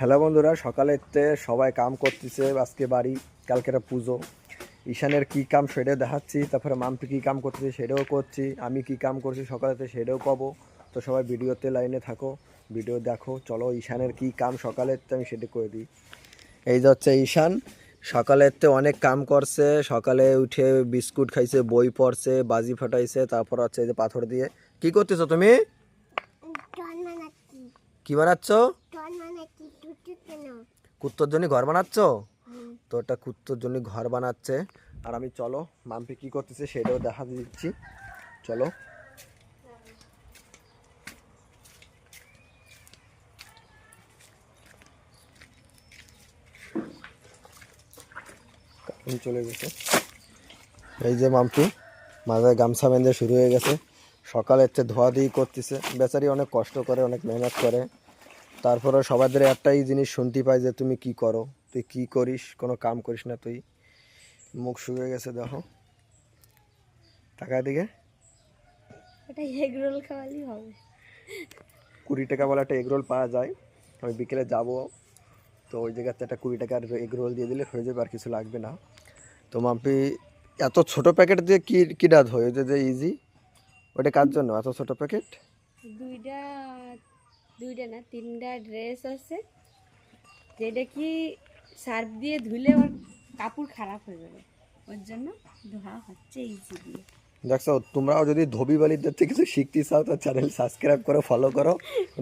Hello বন্ধুরা, সকালেতে সবাই কাম করতেছে। আজকে বাড়ি, কালকের পুজো। ঈশানের কি কাম সেটাও দেখাচ্ছি, তারপরে মাম্পি কী কাম করতেছে সেটাও করছি, আমি কি কাম করছি সকালেতে সেটাও কব। তো সবাই ভিডিওতে লাইনে থাকো, ভিডিও দেখো। চলো ঈশানের কি কাম সকালেতে আমি সেটা করে দিই। এই যে হচ্ছে ঈশান, সকালেতে অনেক কাম করছে। সকালে উঠে বিস্কুট খাইছে, বই পড়ছে, বাজি ফাটাইছে, তারপর হচ্ছে এই যে পাথর দিয়ে কি করতেছো তুমি? কি বানাচ্ছ? কুত্তর জন্য ঘর বানাচ্ছ? তো ওটা কুত্তর জন্য ঘর বানাচ্ছে। আর আমি চলো মাম্পি কি করতেছে সেটাও দেখা দিচ্ছি। চলো চলে গেছে। এই যে মাম্পি মাথায় গামছা বেঁধে শুরু হয়ে গেছে। সকালে হচ্ছে ধোয়া দিয়ে করতেছে। বেচারি অনেক কষ্ট করে, অনেক মেহনত করে। তারপরে সবাইদের একটাই জিনিস শুনতে পাই যে তুমি কি করো, তুই কি করিস, কোনো কাম করিস না তুই। মুখ শুকিয়ে গেছে দেখো, টাকার দিকে। এটা এগ রোল খাওয়ালেই হবে। 20 টাকা বলে একটা এগরোল পাওয়া যায়। আমি বিকেলে যাব, তো ওই জায়গাতে একটা 20 টাকার এগরোল দিয়ে দিলে হয়ে যাবে, আর কিছু লাগবে না। তো মাম্পি এত ছোট প্যাকেট দিয়ে কি কিটা ধোয়, ওই যে ইজি, ওটা কার জন্য এত ছোট প্যাকেট? দুইটা দুইটা না তিনটা ড্রেস আছে, যেটা কি সার্ফ দিয়ে ধুলে ওর কাপড় খারাপ হয়ে যাবে, ওর জন্য ধোয়া হচ্ছে ইজি দিয়ে। দেখছো, তোমরাও যদি ধোবি বালিদের থেকে কিছু শিখতে চাও তো চ্যানেল সাবস্ক্রাইব করে ফলো করো।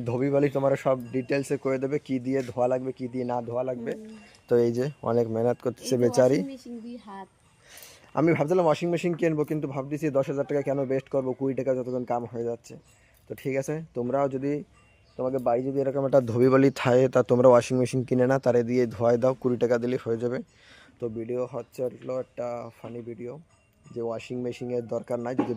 ধোবি বালি তোমার সব ডিটেলসে করে দেবে, কি দিয়ে ধোয়া লাগবে, কি দিয়ে না ধোয়া লাগবে। তো এই যে অনেক মেহনত করতেছে বেচারি। মেশিন দিয়ে হাত। আমি ভাবছিলাম ওয়াশিং মেশিন কিনবো, কিন্তু ভাবতেছি 10,000 টাকা কেন বেস্ট করবো, 20 টাকা যতক্ষণ কাম হয়ে যাচ্ছে। তো ঠিক আছে, তোমরাও যদি তোমাকে বাড়ি যদি এরকম একটা ধোবি বালি থাকে, তা তোমরা ওয়াশিং মেশিন কিনে না, তারে দিয়ে ধোয়াই দাও, 20 টাকা দিলেই হয়ে যাবে। তো ভিডিও হচ্ছে হলো একটা ফানি ভিডিও, যে ওয়াশিং মেশিনের দরকার নাই যদি